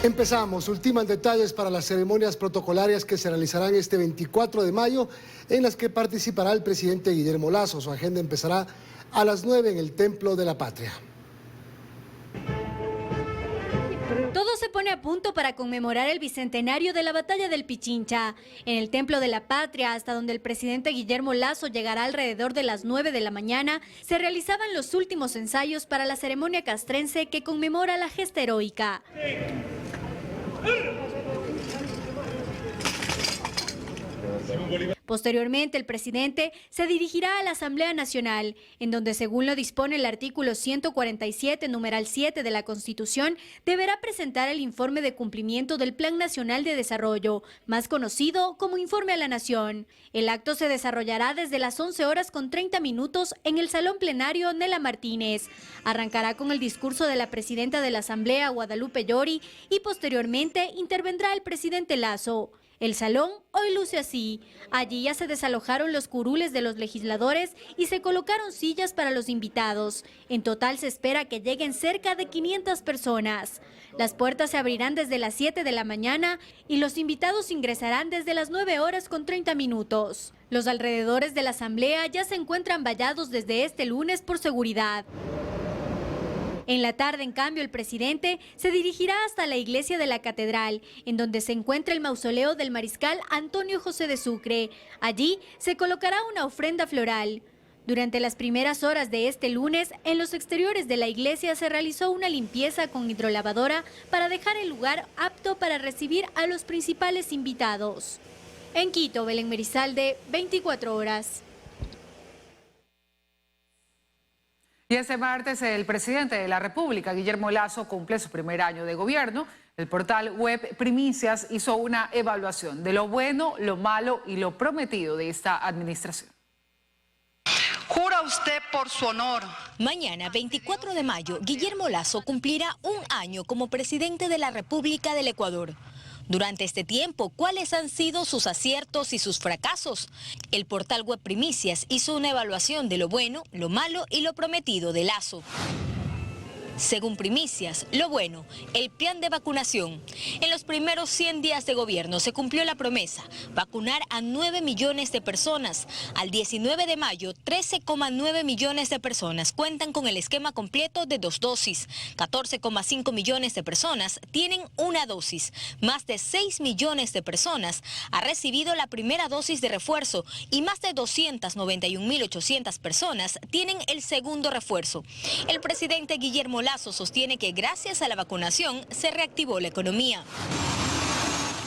Empezamos, ultiman detalles para las ceremonias protocolarias que se realizarán este 24 de mayo, en las que participará el presidente Guillermo Lasso. Su agenda empezará a las 9 en el Templo de la Patria. Todo se pone a punto para conmemorar el bicentenario de la Batalla del Pichincha. En el Templo de la Patria, hasta donde el presidente Guillermo Lasso llegará alrededor de las 9 de la mañana, se realizaban los últimos ensayos para la ceremonia castrense que conmemora la gesta heroica. Posteriormente, el presidente se dirigirá a la Asamblea Nacional, en donde, según lo dispone el artículo 147, numeral 7 de la Constitución, deberá presentar el informe de cumplimiento del Plan Nacional de Desarrollo, más conocido como Informe a la Nación. El acto se desarrollará desde las 11:30 en el Salón Plenario Nela Martínez. Arrancará con el discurso de la presidenta de la Asamblea, Guadalupe Llori, y posteriormente intervendrá el presidente Lasso. El salón hoy luce así. Allí ya se desalojaron los curules de los legisladores y se colocaron sillas para los invitados. En total se espera que lleguen cerca de 500 personas. Las puertas se abrirán desde las 7 de la mañana y los invitados ingresarán desde las 9:30. Los alrededores de la asamblea ya se encuentran vallados desde este lunes por seguridad. En la tarde, en cambio, el presidente se dirigirá hasta la iglesia de la Catedral, en donde se encuentra el mausoleo del mariscal Antonio José de Sucre. Allí se colocará una ofrenda floral. Durante las primeras horas de este lunes, en los exteriores de la iglesia se realizó una limpieza con hidrolavadora para dejar el lugar apto para recibir a los principales invitados. En Quito, Belén Merizalde, 24 horas. Y este martes el presidente de la República, Guillermo Lasso, cumple su primer año de gobierno. El portal web Primicias hizo una evaluación de lo bueno, lo malo y lo prometido de esta administración. ¿Jura usted por su honor? Mañana, 24 de mayo, Guillermo Lasso cumplirá un año como presidente de la República del Ecuador. Durante este tiempo, ¿cuáles han sido sus aciertos y sus fracasos? El portal web Primicias hizo una evaluación de lo bueno, lo malo y lo prometido de Lasso. Según Primicias, lo bueno, el plan de vacunación. En los primeros 100 días de gobierno se cumplió la promesa, vacunar a 9 millones de personas. Al 19 de mayo, 13,9 millones de personas cuentan con el esquema completo de 2 dosis. 14,5 millones de personas tienen una dosis. Más de 6 millones de personas han recibido la primera dosis de refuerzo y más de 291.800 personas tienen el segundo refuerzo. El presidente Guillermo Lasso sostiene que gracias a la vacunación se reactivó la economía.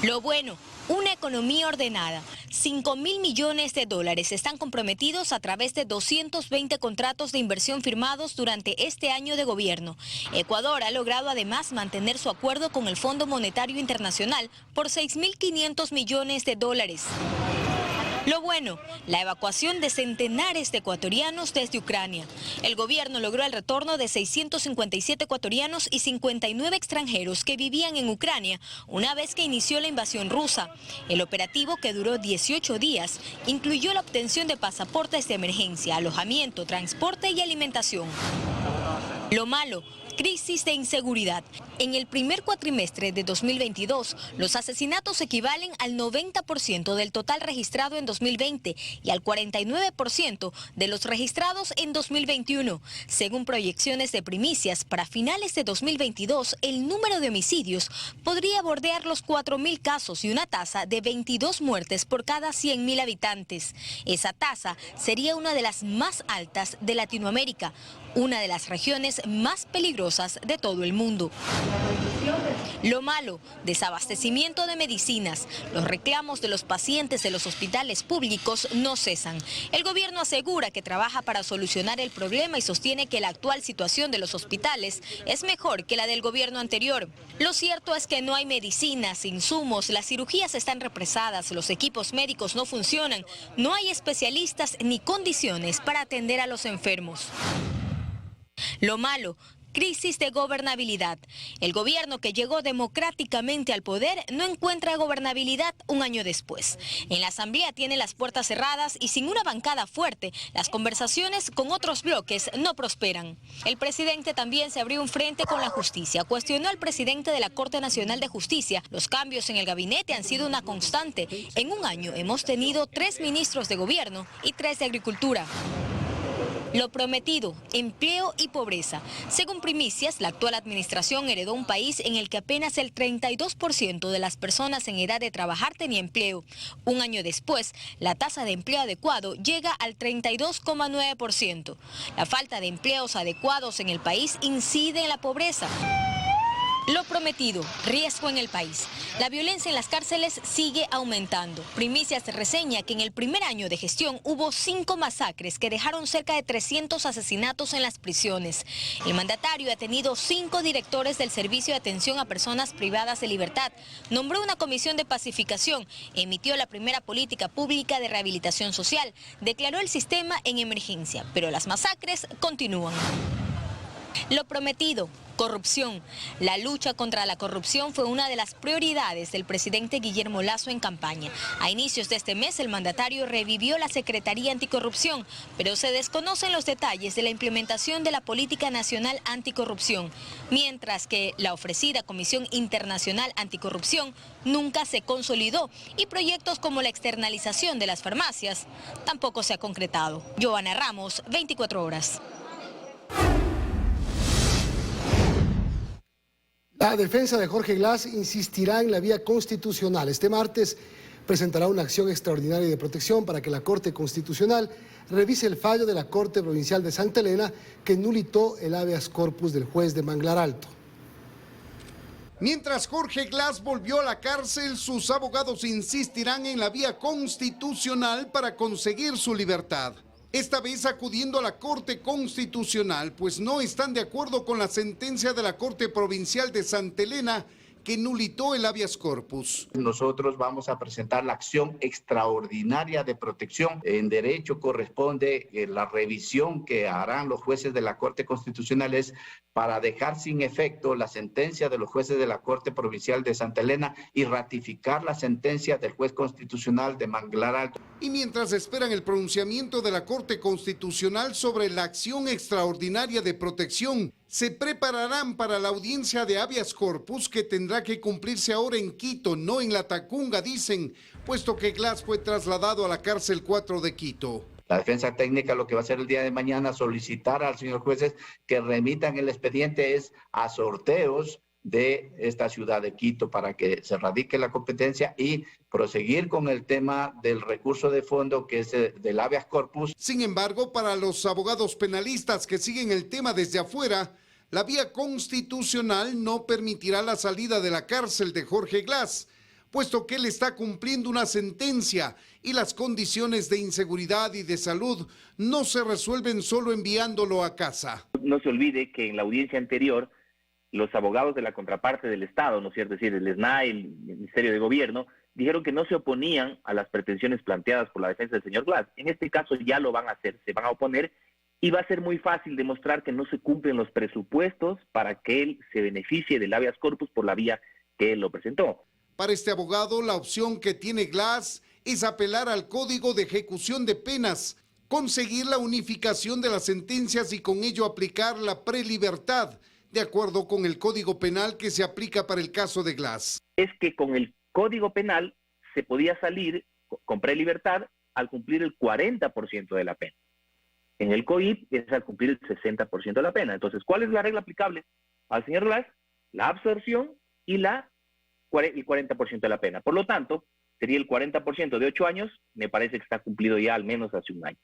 Lo bueno, una economía ordenada. 5.000 millones de dólares están comprometidos a través de 220 contratos de inversión firmados durante este año de gobierno. Ecuador ha logrado además mantener su acuerdo con el Fondo Monetario Internacional por 6.500 millones de dólares. Lo bueno, la evacuación de centenares de ecuatorianos desde Ucrania. El gobierno logró el retorno de 657 ecuatorianos y 59 extranjeros que vivían en Ucrania una vez que inició la invasión rusa. El operativo, que duró 18 días, incluyó la obtención de pasaportes de emergencia, alojamiento, transporte y alimentación. Lo malo, crisis de inseguridad. En el primer cuatrimestre de 2022, los asesinatos equivalen al 90% del total registrado en 2020 y al 49% de los registrados en 2021. Según proyecciones de Primicias, para finales de 2022, el número de homicidios podría bordear los 4.000 casos y una tasa de 22 muertes por cada 100.000 habitantes. Esa tasa sería una de las más altas de Latinoamérica, una de las regiones más peligrosas de todo el mundo. Lo malo, desabastecimiento de medicinas. Los reclamos de los pacientes de los hospitales públicos no cesan. El gobierno asegura que trabaja para solucionar el problema y sostiene que la actual situación de los hospitales es mejor que la del gobierno anterior. Lo cierto es que no hay medicinas, insumos, las cirugías están represadas, los equipos médicos no funcionan, no hay especialistas ni condiciones para atender a los enfermos. Lo malo, crisis de gobernabilidad. El gobierno que llegó democráticamente al poder no encuentra gobernabilidad un año después. En la Asamblea tiene las puertas cerradas y sin una bancada fuerte, las conversaciones con otros bloques no prosperan. El presidente también se abrió un frente con la justicia. Cuestionó al presidente de la Corte Nacional de Justicia. Los cambios en el gabinete han sido una constante. En un año hemos tenido 3 ministros de gobierno y 3 de agricultura. Lo prometido, empleo y pobreza. Según Primicias, la actual administración heredó un país en el que apenas el 32% de las personas en edad de trabajar tenía empleo. Un año después, la tasa de empleo adecuado llega al 32,9%. La falta de empleos adecuados en el país incide en la pobreza. Lo prometido, riesgo en el país. La violencia en las cárceles sigue aumentando. Primicias reseña que en el primer año de gestión hubo 5 masacres que dejaron cerca de 300 asesinatos en las prisiones. El mandatario ha tenido 5 directores del Servicio de Atención a Personas Privadas de Libertad. Nombró una comisión de pacificación. Emitió la primera política pública de rehabilitación social. Declaró el sistema en emergencia, pero las masacres continúan. Lo prometido, corrupción. La lucha contra la corrupción fue una de las prioridades del presidente Guillermo Lasso en campaña. A inicios de este mes, el mandatario revivió la Secretaría Anticorrupción, pero se desconocen los detalles de la implementación de la Política Nacional Anticorrupción, mientras que la ofrecida Comisión Internacional Anticorrupción nunca se consolidó y proyectos como la externalización de las farmacias tampoco se ha concretado. Joana Ramos, 24 horas. La defensa de Jorge Glass insistirá en la vía constitucional. Este martes presentará una acción extraordinaria de protección para que la Corte Constitucional revise el fallo de la Corte Provincial de Santa Elena que nulitó el habeas corpus del juez de Manglar Alto. Mientras Jorge Glass volvió a la cárcel, sus abogados insistirán en la vía constitucional para conseguir su libertad. Esta vez acudiendo a la Corte Constitucional, pues no están de acuerdo con la sentencia de la Corte Provincial de Santa Elena que nulitó el habeas corpus. Nosotros vamos a presentar la acción extraordinaria de protección. En derecho corresponde la revisión que harán los jueces de la Corte Constitucional es para dejar sin efecto la sentencia de los jueces de la Corte Provincial de Santa Elena y ratificar la sentencia del juez constitucional de Manglar Alto. Y mientras esperan el pronunciamiento de la Corte Constitucional sobre la acción extraordinaria de protección, se prepararán para la audiencia de habeas corpus que tendrá que cumplirse ahora en Quito, no en La Tacunga, dicen, puesto que Glass fue trasladado a la cárcel 4 de Quito. La defensa técnica lo que va a hacer el día de mañana, solicitar al señor jueces que remitan el expediente es a sorteos de esta ciudad de Quito para que se radique la competencia y proseguir con el tema del recurso de fondo que es del habeas corpus. Sin embargo, para los abogados penalistas que siguen el tema desde afuera, la vía constitucional no permitirá la salida de la cárcel de Jorge Glass, puesto que él está cumpliendo una sentencia y las condiciones de inseguridad y de salud no se resuelven solo enviándolo a casa. No se olvide que en la audiencia anterior, los abogados de la contraparte del Estado, ¿no es cierto? Es decir, el SNAI, el Ministerio de Gobierno, dijeron que no se oponían a las pretensiones planteadas por la defensa del señor Glass. En este caso ya lo van a hacer, se van a oponer y va a ser muy fácil demostrar que no se cumplen los presupuestos para que él se beneficie del habeas corpus por la vía que él lo presentó. Para este abogado, la opción que tiene Glass es apelar al Código de Ejecución de Penas, conseguir la unificación de las sentencias y con ello aplicar la prelibertad, de acuerdo con el Código Penal que se aplica para el caso de Glass. Es que con el Código Penal se podía salir con prelibertad al cumplir el 40% de la pena. En el COIP es al cumplir el 60% de la pena. Entonces, ¿cuál es la regla aplicable al señor Glass? La absorción y el 40% de la pena. Por lo tanto, sería el 40% de 8 años, me parece que está cumplido ya al menos hace un año.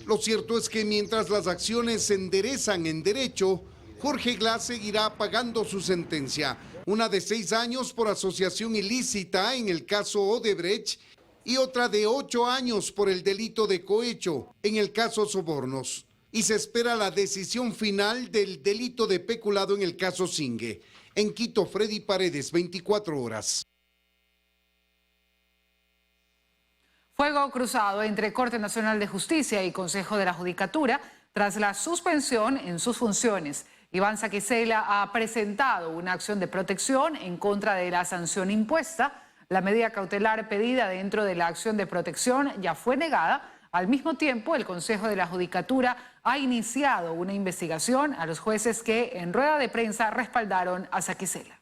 Lo cierto es que mientras las acciones se enderezan en derecho, Jorge Glass seguirá pagando su sentencia, una de 6 años por asociación ilícita en el caso Odebrecht y otra de 8 años por el delito de cohecho en el caso Sobornos. Y se espera la decisión final del delito de peculado en el caso Singue. En Quito, Freddy Paredes, 24 horas. Fuego cruzado entre Corte Nacional de Justicia y Consejo de la Judicatura tras la suspensión en sus funciones. Iván Saquicela ha presentado una acción de protección en contra de la sanción impuesta. La medida cautelar pedida dentro de la acción de protección ya fue negada. Al mismo tiempo, el Consejo de la Judicatura ha iniciado una investigación a los jueces que en rueda de prensa respaldaron a Saquicela.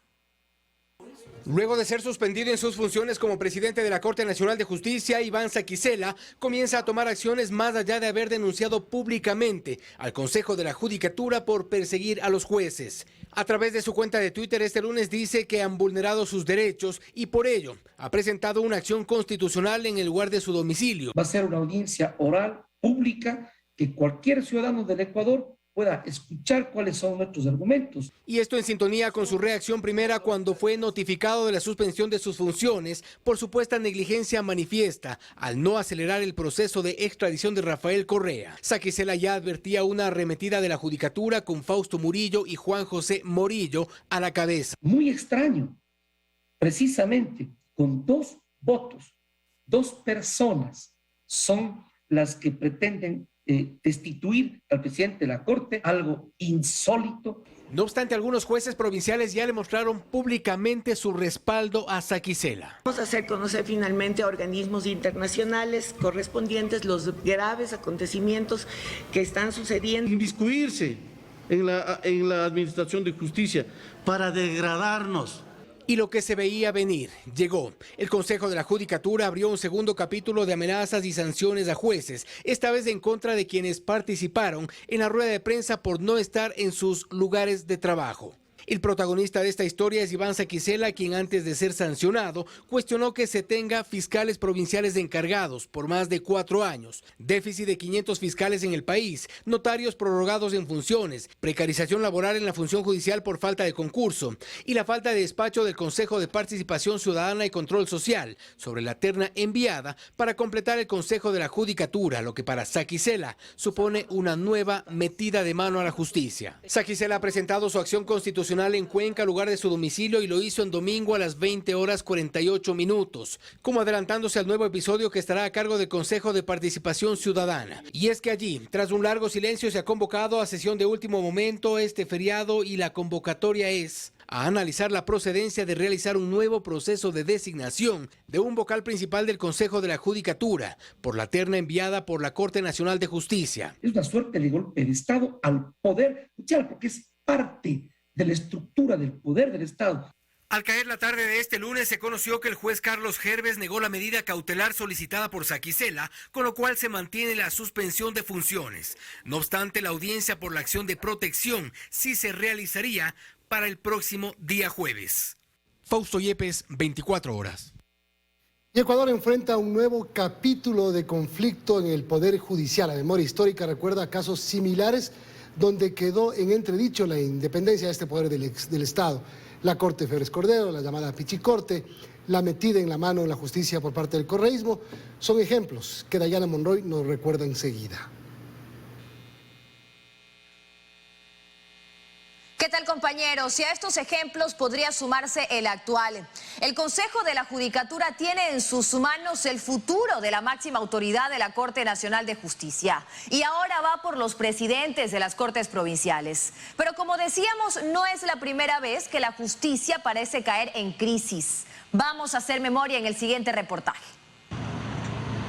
Luego de ser suspendido en sus funciones como presidente de la Corte Nacional de Justicia, Iván Saquicela comienza a tomar acciones más allá de haber denunciado públicamente al Consejo de la Judicatura por perseguir a los jueces. A través de su cuenta de Twitter este lunes dice que han vulnerado sus derechos y por ello ha presentado una acción constitucional en el lugar de su domicilio. Va a ser una audiencia oral, pública, que cualquier ciudadano del Ecuador pueda escuchar cuáles son nuestros argumentos. Y esto en sintonía con su reacción primera cuando fue notificado de la suspensión de sus funciones por supuesta negligencia manifiesta al no acelerar el proceso de extradición de Rafael Correa. Saquicela ya advertía una arremetida de la Judicatura con Fausto Murillo y Juan José Morillo a la cabeza. Muy extraño, precisamente con 2 votos, 2 personas son las que pretenden destituir al presidente de la Corte, algo insólito. No obstante, algunos jueces provinciales ya le mostraron públicamente su respaldo a Saquicela. Vamos a hacer conocer finalmente a organismos internacionales correspondientes los graves acontecimientos que están sucediendo. Inmiscuirse en la administración de justicia para degradarnos. Y lo que se veía venir, llegó. El Consejo de la Judicatura abrió un segundo capítulo de amenazas y sanciones a jueces, esta vez en contra de quienes participaron en la rueda de prensa por no estar en sus lugares de trabajo. El protagonista de esta historia es Iván Saquicela, quien antes de ser sancionado cuestionó que se tenga fiscales provinciales encargados por más de 4 años, déficit de 500 fiscales en el país, notarios prorrogados en funciones, precarización laboral en la función judicial por falta de concurso y la falta de despacho del Consejo de Participación Ciudadana y Control Social sobre la terna enviada para completar el Consejo de la Judicatura, lo que para Saquicela supone una nueva metida de mano a la justicia. Saquicela ha presentado su acción constitucional en Cuenca, lugar de su domicilio, y lo hizo en domingo a las 20:48, como adelantándose al nuevo episodio que estará a cargo del Consejo de Participación Ciudadana. Y es que allí, tras un largo silencio, se ha convocado a sesión de último momento este feriado y la convocatoria es a analizar la procedencia de realizar un nuevo proceso de designación de un vocal principal del Consejo de la Judicatura por la terna enviada por la Corte Nacional de Justicia. Es una suerte de golpe de Estado al poder judicial, porque es parte de la estructura del poder del Estado. Al caer la tarde de este lunes se conoció que el juez Carlos Herbes negó la medida cautelar solicitada por Saquicela, con lo cual se mantiene la suspensión de funciones. No obstante, la audiencia por la acción de protección sí se realizaría para el próximo día jueves. Fausto Yepes, 24 horas. Y Ecuador enfrenta un nuevo capítulo de conflicto en el Poder Judicial. La memoria histórica recuerda casos similares donde quedó en entredicho la independencia de este poder del Estado. La Corte Febres Cordero, la llamada Pichicorte, la metida en la mano en la justicia por parte del correísmo, son ejemplos que Dayana Monroy nos recuerda enseguida. ¿Qué tal, compañeros? Y a estos ejemplos podría sumarse el actual. El Consejo de la Judicatura tiene en sus manos el futuro de la máxima autoridad de la Corte Nacional de Justicia. Y ahora va por los presidentes de las Cortes Provinciales. Pero como decíamos, no es la primera vez que la justicia parece caer en crisis. Vamos a hacer memoria en el siguiente reportaje.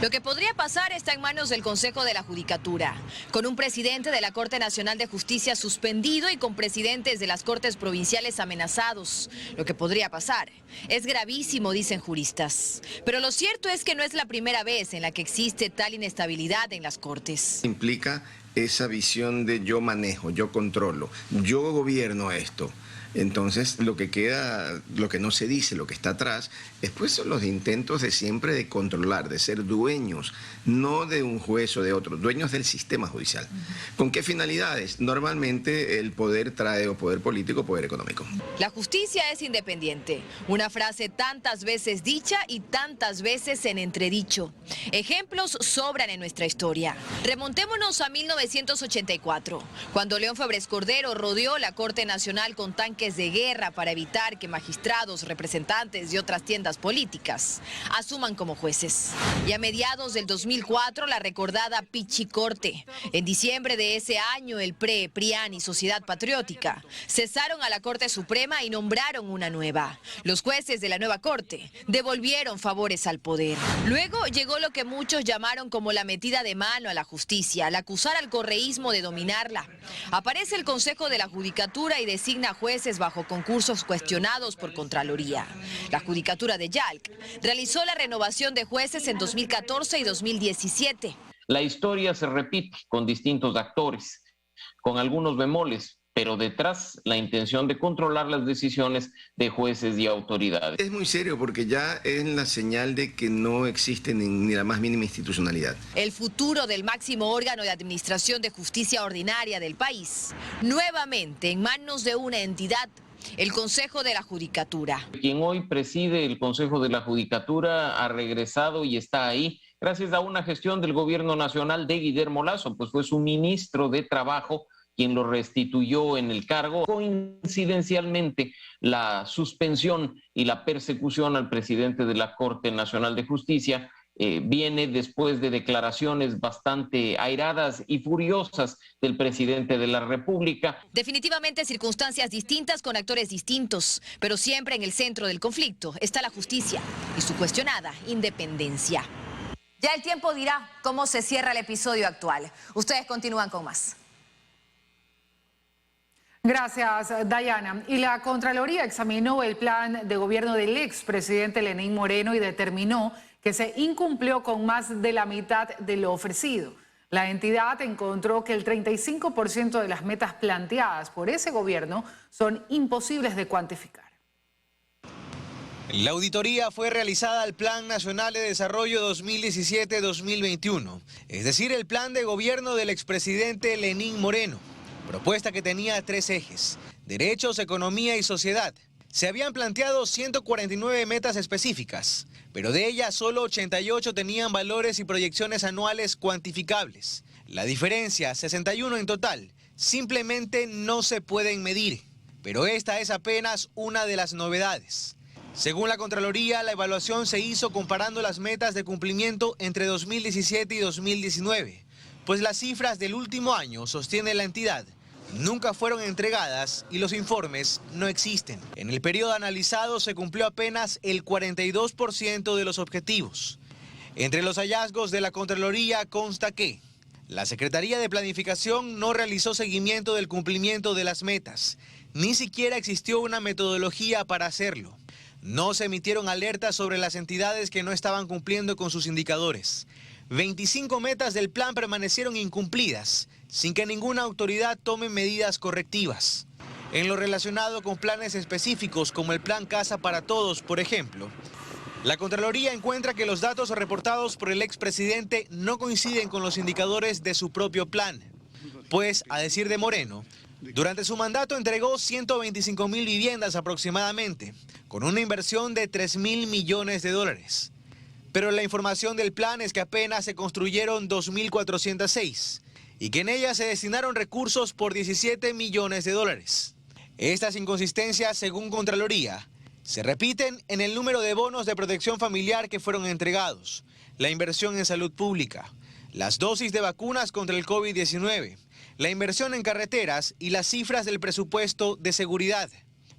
Lo que podría pasar está en manos del Consejo de la Judicatura, con un presidente de la Corte Nacional de Justicia suspendido y con presidentes de las Cortes Provinciales amenazados. Lo que podría pasar es gravísimo, dicen juristas. Pero lo cierto es que no es la primera vez en la que existe tal inestabilidad en las Cortes. Implica esa visión de yo manejo, yo controlo, yo gobierno esto. Entonces, lo que queda, lo que no se dice, lo que está atrás, es pues los intentos de siempre de controlar, de ser dueños, no de un juez o de otro, dueños del sistema judicial. ¿Con qué finalidades? Normalmente el poder trae o poder político o poder económico. La justicia es independiente, una frase tantas veces dicha y tantas veces en entredicho. Ejemplos sobran en nuestra historia. Remontémonos a 1984, cuando León Febres Cordero rodeó la Corte Nacional con tanques tanques de guerra para evitar que magistrados, representantes de otras tiendas políticas asuman como jueces. Y a mediados del 2004, la recordada Pichicorte. En diciembre de ese año, el PRE, PRIAN y Sociedad Patriótica cesaron a la Corte Suprema y nombraron una nueva. Los jueces de la nueva Corte devolvieron favores al poder. Luego llegó lo que muchos llamaron como la metida de mano a la justicia, al acusar al correísmo de dominarla. Aparece el Consejo de la Judicatura y designa jueces bajo concursos cuestionados por Contraloría. La Judicatura de Yalc realizó la renovación de jueces en 2014 y 2017. La historia se repite con distintos actores, con algunos bemoles, pero detrás la intención de controlar las decisiones de jueces y autoridades. Es muy serio porque ya es la señal de que no existe ni la más mínima institucionalidad. El futuro del máximo órgano de administración de justicia ordinaria del país, nuevamente en manos de una entidad, el Consejo de la Judicatura. Quien hoy preside el Consejo de la Judicatura ha regresado y está ahí gracias a una gestión del gobierno nacional de Guillermo Lasso, pues fue su ministro de Trabajo quien lo restituyó en el cargo. Coincidencialmente, la suspensión y la persecución al presidente de la Corte Nacional de Justicia viene después de declaraciones bastante airadas y furiosas del presidente de la República. Definitivamente circunstancias distintas con actores distintos, pero siempre en el centro del conflicto está la justicia y su cuestionada independencia. Ya el tiempo dirá cómo se cierra el episodio actual. Ustedes continúan con más. Gracias, Dayana. Y la Contraloría examinó el plan de gobierno del expresidente Lenín Moreno y determinó que se incumplió con más de la mitad de lo ofrecido. La entidad encontró que el 35% de las metas planteadas por ese gobierno son imposibles de cuantificar. La auditoría fue realizada al Plan Nacional de Desarrollo 2017-2021, es decir, el plan de gobierno del expresidente Lenín Moreno. Propuesta que tenía 3 ejes: derechos, economía y sociedad. Se habían planteado 149 metas específicas, pero de ellas solo 88 tenían valores y proyecciones anuales cuantificables. La diferencia, 61 en total, simplemente no se pueden medir. Pero esta es apenas una de las novedades. Según la Contraloría, la evaluación se hizo comparando las metas de cumplimiento entre 2017 y 2019, pues las cifras del último año, sostiene la entidad, nunca fueron entregadas y los informes no existen. En el periodo analizado se cumplió apenas el 42% de los objetivos. Entre los hallazgos de la Contraloría consta que la Secretaría de Planificación no realizó seguimiento del cumplimiento de las metas, ni siquiera existió una metodología para hacerlo. No se emitieron alertas sobre las entidades que no estaban cumpliendo con sus indicadores. 25 metas del plan permanecieron incumplidas, sin que ninguna autoridad tome medidas correctivas. En lo relacionado con planes específicos como el Plan Casa para Todos, por ejemplo, la Contraloría encuentra que los datos reportados por el expresidente no coinciden con los indicadores de su propio plan, pues, a decir de Moreno, durante su mandato entregó 125.000 viviendas aproximadamente, con una inversión de 3.000 millones de dólares. Pero la información del plan es que apenas se construyeron 2.406 y que en ellas se destinaron recursos por 17 millones de dólares. Estas inconsistencias, según Contraloría, se repiten en el número de bonos de protección familiar que fueron entregados, la inversión en salud pública, las dosis de vacunas contra el COVID-19, la inversión en carreteras y las cifras del presupuesto de seguridad.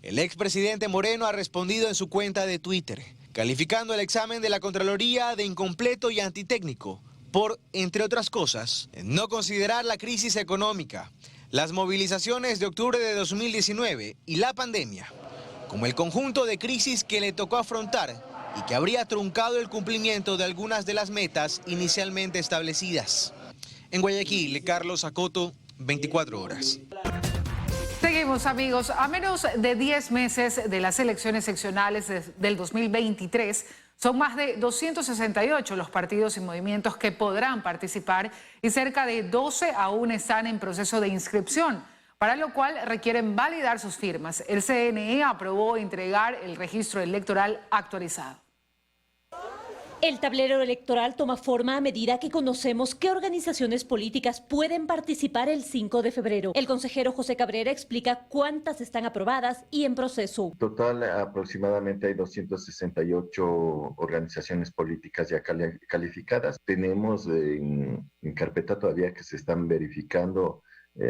El expresidente Moreno ha respondido en su cuenta de Twitter, calificando el examen de la Contraloría de incompleto y antitécnico por, entre otras cosas, no considerar la crisis económica, las movilizaciones de octubre de 2019 y la pandemia como el conjunto de crisis que le tocó afrontar y que habría truncado el cumplimiento de algunas de las metas inicialmente establecidas. En Guayaquil, Carlos Acoto, 24 horas. Seguimos, amigos. A menos de 10 meses de las elecciones seccionales del 2023, son más de 268 los partidos y movimientos que podrán participar y cerca de 12 aún están en proceso de inscripción, para lo cual requieren validar sus firmas. El CNE aprobó entregar el registro electoral actualizado. El tablero electoral toma forma a medida que conocemos qué organizaciones políticas pueden participar el 5 de febrero. El consejero José Cabrera explica cuántas están aprobadas y en proceso. Total, aproximadamente hay 268 organizaciones políticas ya calificadas. Tenemos en carpeta todavía que se están verificando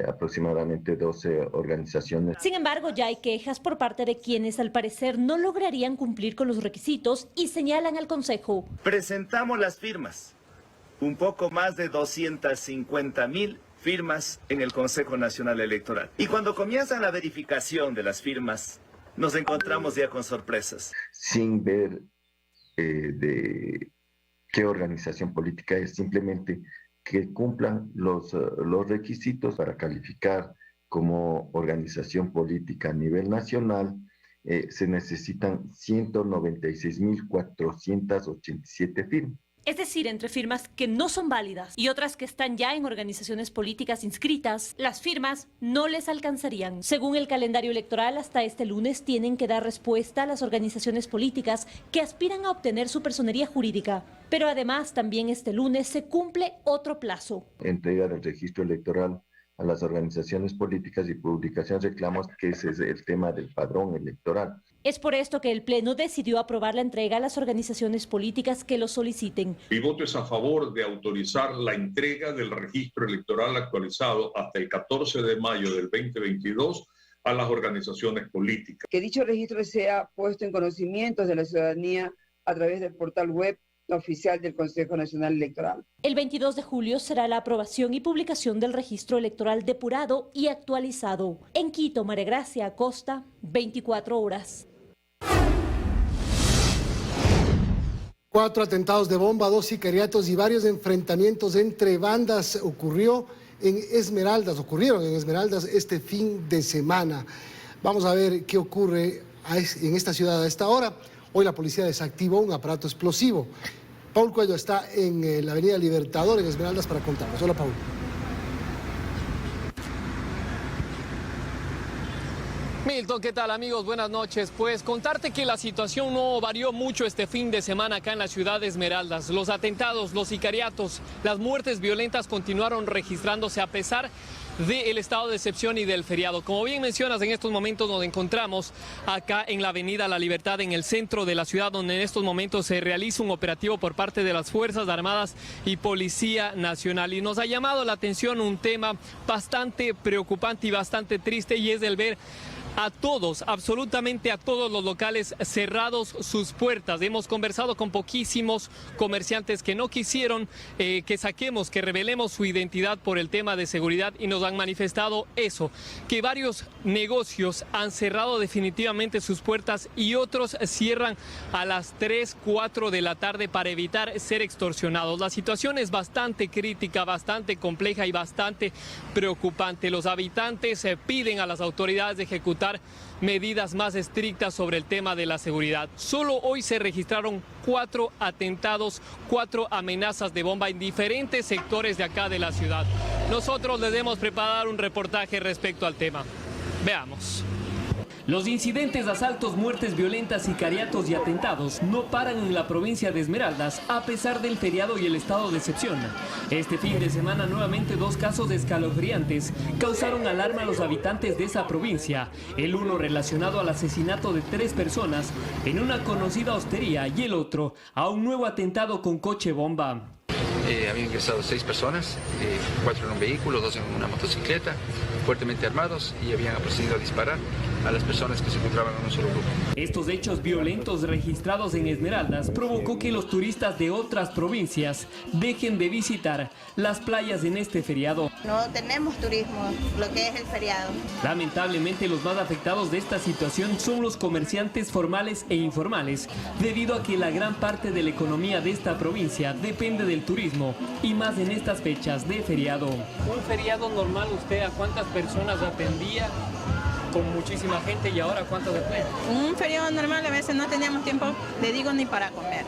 aproximadamente 12 organizaciones. Sin embargo, ya hay quejas por parte de quienes al parecer no lograrían cumplir con los requisitos y señalan al Consejo. Presentamos las firmas, un poco más de 250,000 firmas en el Consejo Nacional Electoral. Y cuando comienzan la verificación de las firmas, nos encontramos ya con sorpresas. Sin ver de qué organización política es, simplemente que cumplan los requisitos para calificar como organización política a nivel nacional, se necesitan 196,487 firmas. Es decir, entre firmas que no son válidas y otras que están ya en organizaciones políticas inscritas, las firmas no les alcanzarían. Según el calendario electoral, hasta este lunes tienen que dar respuesta a las organizaciones políticas que aspiran a obtener su personería jurídica. Pero además, también este lunes se cumple otro plazo. Entrega del registro electoral a las organizaciones políticas y publicación de reclamos, que ese es el tema del padrón electoral. Es por esto que el Pleno decidió aprobar la entrega a las organizaciones políticas que lo soliciten. Mi voto es a favor de autorizar la entrega del registro electoral actualizado hasta el 14 de mayo del 2022 a las organizaciones políticas. Que dicho registro sea puesto en conocimiento de la ciudadanía a través del portal web oficial del Consejo Nacional Electoral. El 22 de julio será la aprobación y publicación del registro electoral depurado y actualizado. En Quito, María Gracia Acosta, 24 horas. 4 atentados de bomba, 2 sicariatos y varios enfrentamientos entre bandas ocurrieron en Esmeraldas este fin de semana. Vamos a ver qué ocurre en esta ciudad a esta hora. Hoy la policía desactivó un aparato explosivo. Paul Cuello está en la avenida Libertador, en Esmeraldas, para contarnos. Hola, Paul. Milton, ¿qué tal, amigos? Buenas noches. Pues contarte que la situación no varió mucho este fin de semana acá en la ciudad de Esmeraldas. Los atentados, los sicariatos, las muertes violentas continuaron registrándose a pesar del estado de excepción y del feriado. Como bien mencionas, en estos momentos nos encontramos acá en la avenida La Libertad, en el centro de la ciudad, donde en estos momentos se realiza un operativo por parte de las Fuerzas Armadas y Policía Nacional. Y nos ha llamado la atención un tema bastante preocupante y bastante triste, y es el ver a todos, absolutamente a todos los locales cerrados sus puertas. Hemos conversado con poquísimos comerciantes que no quisieron que saquemos, que revelemos su identidad por el tema de seguridad, y nos han manifestado eso, que varios negocios han cerrado definitivamente sus puertas y otros cierran a las 3, 4 de la tarde para evitar ser extorsionados. La situación es bastante crítica, bastante compleja y bastante preocupante. Los habitantes piden a las autoridades de ejecutar medidas más estrictas sobre el tema de la seguridad. Solo hoy se registraron 4 atentados, 4 amenazas de bomba en diferentes sectores de acá de la ciudad. Nosotros les hemos preparado un reportaje respecto al tema. Veamos. Los incidentes, asaltos, muertes violentas, sicariatos y atentados no paran en la provincia de Esmeraldas a pesar del feriado y el estado de excepción. Este fin de semana nuevamente 2 casos escalofriantes causaron alarma a los habitantes de esa provincia. El uno relacionado al asesinato de 3 personas en una conocida hostería y el otro a un nuevo atentado con coche bomba. Habían ingresado 6 personas, 4 en un vehículo, 2 en una motocicleta, fuertemente armados, y habían procedido a disparar a las personas que se encontraban en un solo grupo. Estos hechos violentos registrados en Esmeraldas provocó que los turistas de otras provincias dejen de visitar las playas en este feriado. No tenemos turismo, lo que es el feriado. Lamentablemente, los más afectados de esta situación son los comerciantes formales e informales, debido a que la gran parte de la economía de esta provincia depende del turismo, y más en estas fechas de feriado. Un feriado normal, ¿usted a cuántas personas atendía? con muchísima gente y ahora ¿cuánto después? Un feriado normal a veces no teníamos tiempo, le digo, ni para comer.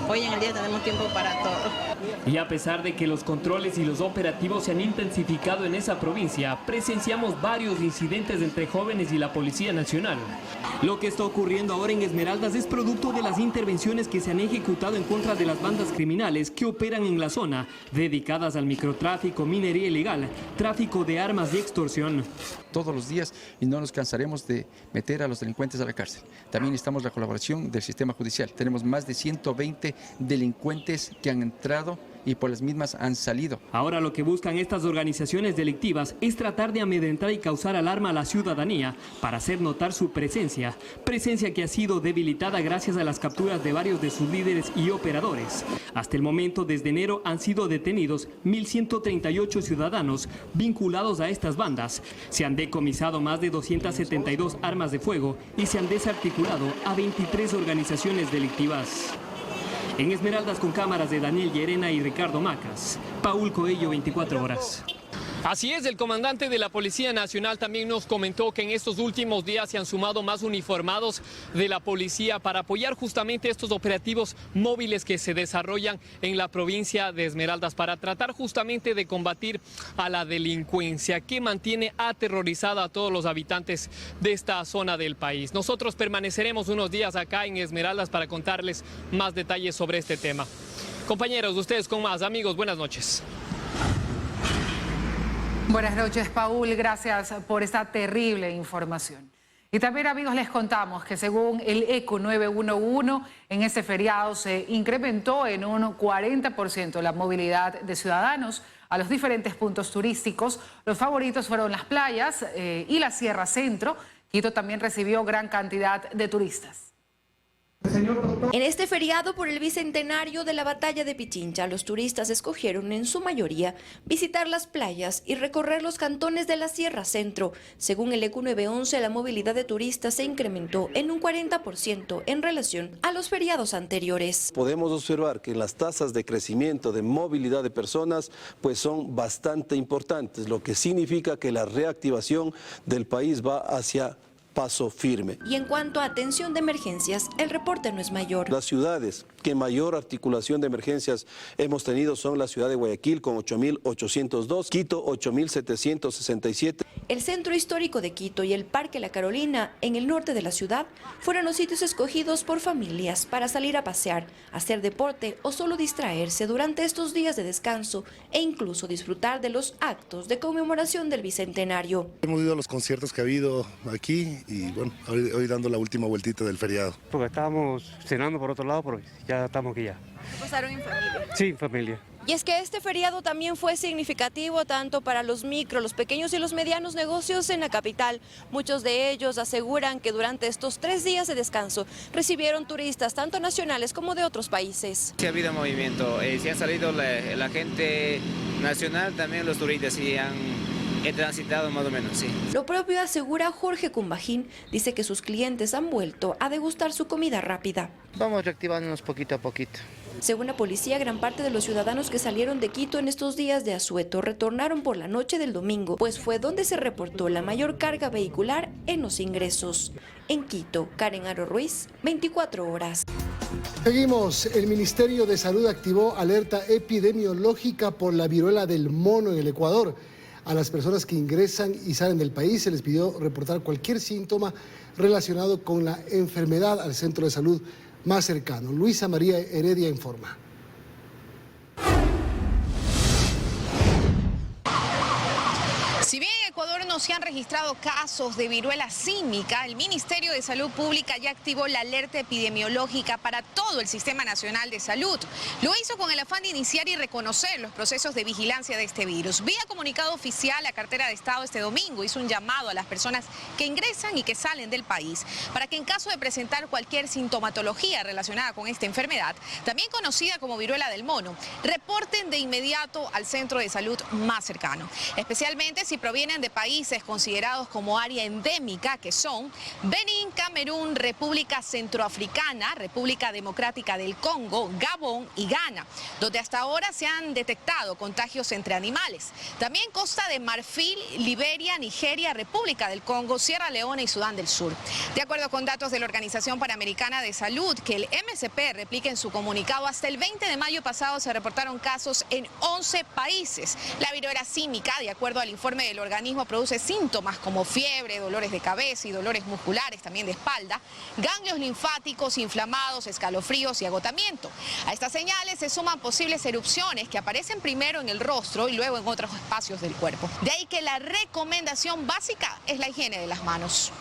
Hoy en el día tenemos tiempo para todo. Y a pesar de que los controles y los operativos se han intensificado en esa provincia, presenciamos varios incidentes entre jóvenes y la Policía Nacional. Lo que está ocurriendo ahora en Esmeraldas es producto de las intervenciones que se han ejecutado en contra de las bandas criminales que operan en la zona, dedicadas al microtráfico, minería ilegal, tráfico de armas y extorsión. Todos los días y no nos cansaremos de meter a los delincuentes a la cárcel. También necesitamos la colaboración del sistema judicial. Tenemos más de 120 delincuentes que han entrado y por las mismas han salido. Ahora lo que buscan estas organizaciones delictivas es tratar de amedrentar y causar alarma a la ciudadanía para hacer notar su presencia que ha sido debilitada gracias a las capturas de varios de sus líderes y operadores. Hasta el momento, desde enero, han sido detenidos 1.138 ciudadanos vinculados a estas bandas. Se han decomisado más de 272 armas de fuego y se han desarticulado a 23 organizaciones delictivas. En Esmeraldas, con cámaras de Daniel Llerena y Ricardo Macas, Paul Coello, 24 horas. Así es, el comandante de la Policía Nacional también nos comentó que en estos últimos días se han sumado más uniformados de la policía para apoyar justamente estos operativos móviles que se desarrollan en la provincia de Esmeraldas para tratar justamente de combatir a la delincuencia que mantiene aterrorizada a todos los habitantes de esta zona del país. Nosotros permaneceremos unos días acá en Esmeraldas para contarles más detalles sobre este tema. Compañeros, ustedes con más. Amigos, buenas noches. Buenas noches, Paul. Gracias por esta terrible información. Y también, amigos, les contamos que según el ECO 911, en este feriado se incrementó en un 40% la movilidad de ciudadanos a los diferentes puntos turísticos. Los favoritos fueron las playas y la Sierra Centro. Quito también recibió gran cantidad de turistas. En este feriado por el bicentenario de la batalla de Pichincha, los turistas escogieron en su mayoría visitar las playas y recorrer los cantones de la Sierra Centro. Según el ECO 911, la movilidad de turistas se incrementó en un 40% en relación a los feriados anteriores. Podemos observar que las tasas de crecimiento de movilidad de personas pues son bastante importantes, lo que significa que la reactivación del país va hacia paso firme. Y en cuanto a atención de emergencias, el reporte no es mayor. Las ciudades que mayor articulación de emergencias hemos tenido son la ciudad de Guayaquil con 8.802, Quito 8.767. El centro histórico de Quito y el Parque La Carolina, en el norte de la ciudad, fueron los sitios escogidos por familias para salir a pasear, hacer deporte o solo distraerse durante estos días de descanso e incluso disfrutar de los actos de conmemoración del bicentenario. Hemos ido a los conciertos que ha habido aquí y bueno, hoy dando la última vueltita del feriado. Porque estábamos cenando por otro lado, pero ya estamos aquí ya. ¿Pasaron en familia? Sí, en familia. Y es que este feriado también fue significativo tanto para los micro, los pequeños y los medianos negocios en la capital. Muchos de ellos aseguran que durante estos 3 días de descanso recibieron turistas tanto nacionales como de otros países. Sí ha habido movimiento, sí ha salido la gente nacional, también los turistas y he transitado más o menos, sí. Lo propio asegura Jorge Cumbajín, dice que sus clientes han vuelto a degustar su comida rápida. Vamos reactivándonos poquito a poquito. Según la policía, gran parte de los ciudadanos que salieron de Quito en estos días de asueto retornaron por la noche del domingo, pues fue donde se reportó la mayor carga vehicular en los ingresos. En Quito, Karen Aro Ruiz, 24 horas. Seguimos. El Ministerio de Salud activó alerta epidemiológica por la viruela del mono en el Ecuador. A las personas que ingresan y salen del país se les pidió reportar cualquier síntoma relacionado con la enfermedad al centro de salud más cercano. Luisa María Heredia informa. Si bien en Ecuador no se han registrado casos de viruela símica, el Ministerio de Salud Pública ya activó la alerta epidemiológica para todo el Sistema Nacional de Salud. Lo hizo con el afán de iniciar y reconocer los procesos de vigilancia de este virus. Vía comunicado oficial, la Cartera de Estado este domingo hizo un llamado a las personas que ingresan y que salen del país para que en caso de presentar cualquier sintomatología relacionada con esta enfermedad, también conocida como viruela del mono, reporten de inmediato al centro de salud más cercano, especialmente si provienen de de países considerados como área endémica, que son Benín, Camerún, República Centroafricana, República Democrática del Congo, Gabón y Ghana, donde hasta ahora se han detectado contagios entre animales. También Costa de Marfil, Liberia, Nigeria, República del Congo, Sierra Leona y Sudán del Sur. De acuerdo con datos de la Organización Panamericana de Salud, que el MSP replica en su comunicado, hasta el 20 de mayo pasado se reportaron casos en 11 países. La viruela símica, de acuerdo al informe del organismo, produce síntomas como fiebre, dolores de cabeza y dolores musculares, también de espalda, ganglios linfáticos inflamados, escalofríos y agotamiento. A estas señales se suman posibles erupciones que aparecen primero en el rostro y luego en otros espacios del cuerpo. De ahí que la recomendación básica es la higiene de las manos.